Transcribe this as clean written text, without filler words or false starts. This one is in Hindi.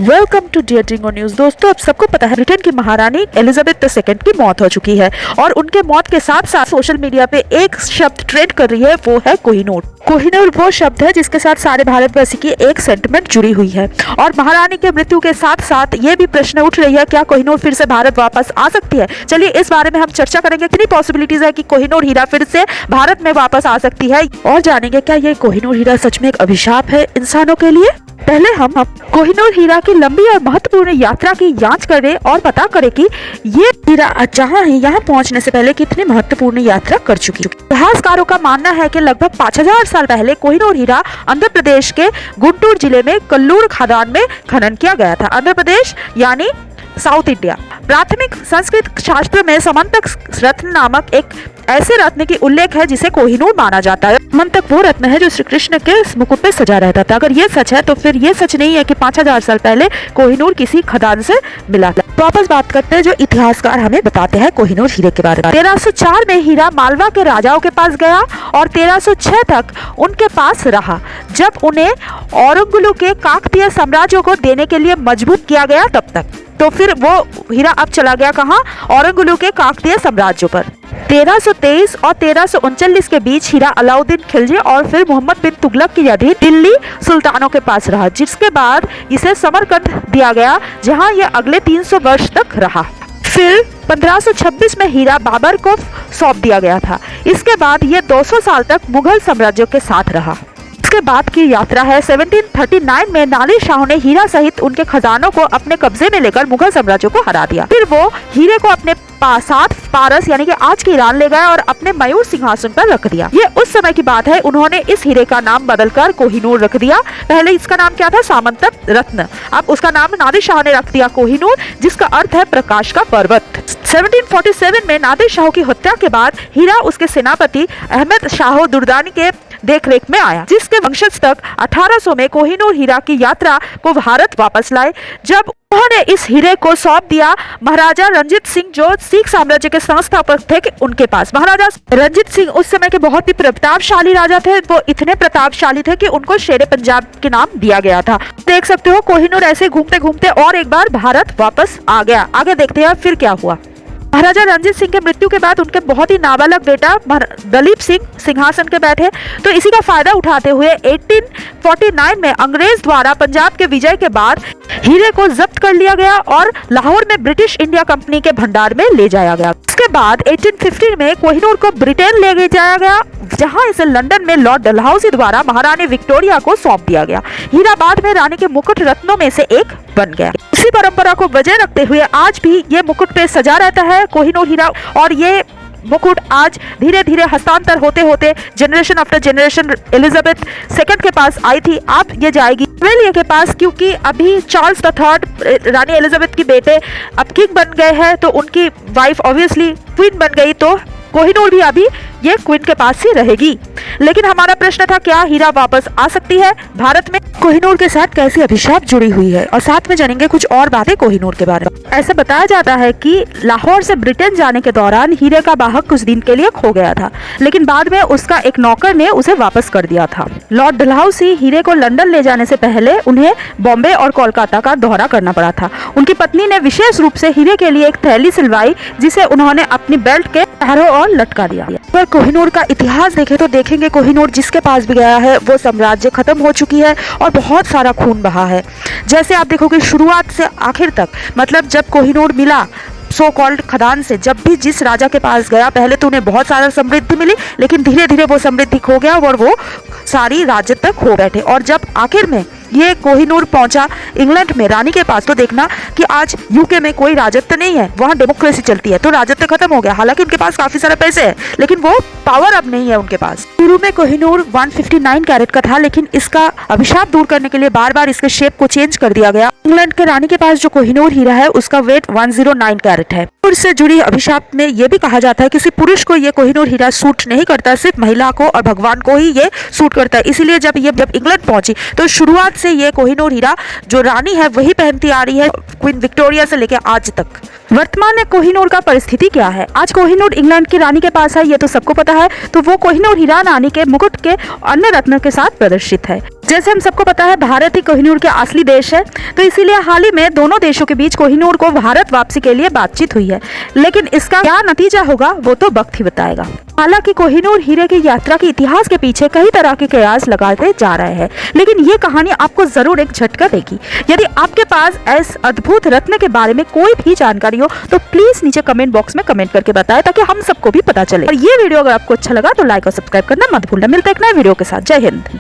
वेलकम टू डियर ड्रिंगो न्यूज। दोस्तों, अब सबको पता है ब्रिटेन की महारानी एलिजाबेथ II की मौत हो चुकी है और उनके मौत के साथ साथ सोशल मीडिया पे एक शब्द ट्रेंड कर रही है, वो है कोहिनूर। कोहिनूर वो शब्द है जिसके साथ सारे भारतवासी की एक सेंटिमेंट जुड़ी हुई है और महारानी के मृत्यु के साथ साथ ये भी प्रश्न उठ रही है, क्या कोहिनूर फिर से भारत वापस आ सकती है। चलिए इस बारे में हम चर्चा करेंगे, कितनी पॉसिबिलिटीज है कि कोहिनूर हीरा फिर से भारत में वापस आ सकती है और जानेंगे क्या ये कोहिनूर हीरा सच में एक अभिशाप है इंसानों के लिए। पहले हम कोहिनूर हीरा की लंबी और महत्वपूर्ण यात्रा की जांच करें और पता करें कि ये हीरा जहां है यहाँ पहुंचने से पहले कितनी महत्वपूर्ण यात्रा कर चुकी है। इतिहासकारों का मानना है कि लगभग 5000 साल पहले कोहिनूर हीरा आंध्र प्रदेश के गुंटूर जिले में कल्लूर खदान में खनन किया गया था। आंध्र प्रदेश यानी साउथ इंडिया। प्राथमिक संस्कृत शास्त्र में समंतक रत्न नामक एक ऐसे रत्न की उल्लेख है जिसे कोहिनूर माना जाता है। समंतक वो रत्न है जो श्री कृष्ण के मुकुट पे सजा रहता था। अगर ये सच है तो फिर ये सच नहीं है कि 5000 साल पहले कोहिनूर किसी खदान से मिला था। वापस बात करते हैं जो इतिहासकार हमें बताते हैं कोहिनूर हीरे के बारे में। 1304 में हीरा मालवा के राजाओं के पास गया और 1306 तक उनके पास रहा, जब उन्हें औरंगजेब के काकतीय साम्राज्य को देने के लिए मजबूर किया गया तब तक। तो फिर वो हीरा अब चला गया कहाँ? औरंगजेब के काकतीय साम्राज्य पर। 1323 और 1339 के बीच हीरा अलाउद्दीन खिलजी और फिर मोहम्मद बिन तुगलक की अधीन दिल्ली सुल्तानों के पास रहा, जिसके बाद इसे समरकंद दिया गया जहां यह अगले 300 वर्ष तक रहा। फिर 1526 में हीरा बाबर को सौंप दिया गया था। इसके बाद यह 200 साल तक मुगल साम्राज्य के साथ रहा। इसके बाद की यात्रा है 1739 में नादिर शाह ने हीरा सहित उनके खजानों को अपने कब्जे में लेकर मुगल साम्राज्य को हरा दिया। फिर वो हीरे को अपने साथ पारस यानी कि आज के ईरान ले गए और अपने मयूर सिंहासन पर रख दिया। ये उस समय की बात है। उन्होंने इस हीरे का नाम बदलकर कोहिनूर रख दिया। पहले इसका नाम क्या था? सामंतक रत्न। अब उसका नाम नादिर शाह ने रख दिया कोहिनूर, जिसका अर्थ है प्रकाश का पर्वत। 1747 में नादिर शाह की हत्या के बाद हीरा उसके सेनापति अहमद शाह दुर्रानी के देखरेख में आया, जिसके वंशज तक 1800 में कोहिनूर हीरा की यात्रा को भारत वापस लाए, जब उन्होंने इस हीरे को सौंप दिया महाराजा रणजीत सिंह, जो सिख साम्राज्य के संस्थापक थे, उनके पास। महाराजा रणजीत सिंह उस समय के बहुत ही प्रतापशाली राजा थे। वो इतने प्रतापशाली थे कि उनको शेरे पंजाब के नाम दिया गया था। देख सकते हो कोहिनूर ऐसे घूमते घूमते और एक बार भारत वापस आ गया। आगे देखते हैं फिर क्या हुआ। महाराजा रणजीत सिंह के मृत्यु के बाद उनके बहुत ही नाबालग बेटा दलीप सिंह सिंहासन के बैठे। तो इसी का फायदा उठाते हुए 1849 में अंग्रेज द्वारा पंजाब के विजय के बाद हीरे को जब्त कर लिया गया और लाहौर में ब्रिटिश इंडिया कंपनी के भंडार में ले जाया गया। उसके बाद 1850 में कोहिनूर को ब्रिटेन ले जाया गया, जहां इसे लंदन में लॉर्ड डलहौसी द्वारा महारानी विक्टोरिया को सौंप दिया गया। हीरा बाद में रानी के मुकुट रत्नों में से एक बन गया। इसी परंपरा को वजह रखते हुए आज भी ये मुकुट पे सजा रहता है कोहिनूर हीरा, और ये मुकुट आज धीरे धीरे हस्तांतर होते होते generation after generation Elizabeth II के पास आई थी। अब ये जाएगी वेलिया के पास, क्योंकि अभी चार्ल्स III रानी एलिजाबेथ की बेटे अब किंग बन गए हैं, तो उनकी वाइफ ऑब्वियसली क्वीन बन गई, तो कोहिनूर भी अभी ये क्वीन के पास ही रहेगी। लेकिन हमारा प्रश्न था, क्या हीरा वापस आ सकती है भारत में? कोहिनूर के साथ कैसी अभिशाप जुड़ी हुई है, और साथ में जानेंगे कुछ और बातें कोहिनूर के बारे में। ऐसा बताया जाता है कि लाहौर से ब्रिटेन जाने के दौरान हीरे का वाहक कुछ दिन के लिए खो गया था, लेकिन बाद में उसका एक नौकर ने उसे वापस कर दिया था। लॉर्ड डलहौसी हीरे को लंदन ले जाने से पहले उन्हें बॉम्बे और कोलकाता का दौरा करना पड़ा था। उनकी पत्नी ने विशेष रूप से हीरे के लिए एक थैली सिलवाई, जिसे उन्होंने अपनी बेल्ट के पैरों और लटका दिया। अगर कोहिनूर का इतिहास देखें तो देखेंगे कोहिनूर जिसके पास भी गया है वो साम्राज्य खत्म हो चुकी है और बहुत सारा खून बहा है। जैसे आप देखोगे शुरुआत से आखिर तक, मतलब जब कोहिनूर मिला सो कॉल्ड खदान से, जब भी जिस राजा के पास गया पहले तो उन्हें बहुत सारा समृद्धि मिली, लेकिन धीरे धीरे वो समृद्धि खो गया और वो सारी राज्य तक खो बैठे। और जब आखिर में ये कोहिनूर पहुंचा इंग्लैंड में रानी के पास, तो देखना कि आज यूके में कोई राजत्व नहीं है, वहां डेमोक्रेसी चलती है, तो राजत्व खत्म हो गया। हालांकि उनके पास काफी सारे पैसे है, लेकिन वो पावर अब नहीं है उनके पास। शुरू में कोहिनूर 159 कैरेट का था, लेकिन इसका अभिशाप दूर करने के लिए बार बार इसके शेप को चेंज कर दिया गया। इंग्लैंड के रानी के पास जो कोहिनूर हीरा है उसका वेट 109 कैरेट है। से जुड़ी अभिशाप में यह भी कहा जाता है किसी पुरुष को ये कोहिनूर हीरा सूट नहीं करता, सिर्फ महिला को और भगवान को ही ये सूट करता है। इसीलिए जब इंग्लैंड पहुंची तो शुरुआत से ये कोहिनूर हीरा जो रानी है वही पहनती आ रही है, क्वीन विक्टोरिया से लेकर आज तक। वर्तमान में कोहिनूर का परिस्थिति क्या है? आज कोहिनूर इंग्लैंड की रानी के पास है, ये तो सबको पता है। तो वो कोहिनूर हीरा रानी के मुकुट के अन्य रत्नों के साथ प्रदर्शित है। जैसे हम सबको पता है, भारत ही कोहिनूर के असली देश है, तो इसीलिए हाल ही में दोनों देशों के बीच कोहिनूर को भारत वापसी के लिए बातचीत हुई है। लेकिन इसका क्या नतीजा होगा वो तो वक्त ही बताएगा। हालांकि कोहिनूर हीरे की यात्रा के इतिहास के पीछे कई तरह के कयास लगाते जा रहे हैं, लेकिन ये कहानी आपको जरूर एक झटका देगी। यदि आपके पास इस अद्भुत रत्न के बारे में कोई भी जानकारी हो तो प्लीज नीचे कमेंट बॉक्स में कमेंट करके बताएं, ताकि हम सबको भी पता चले। और ये वीडियो अगर आपको अच्छा लगा तो लाइक और सब्सक्राइब करना मत भूलना। मिलते हैं एक नए वीडियो के साथ। जय हिंद।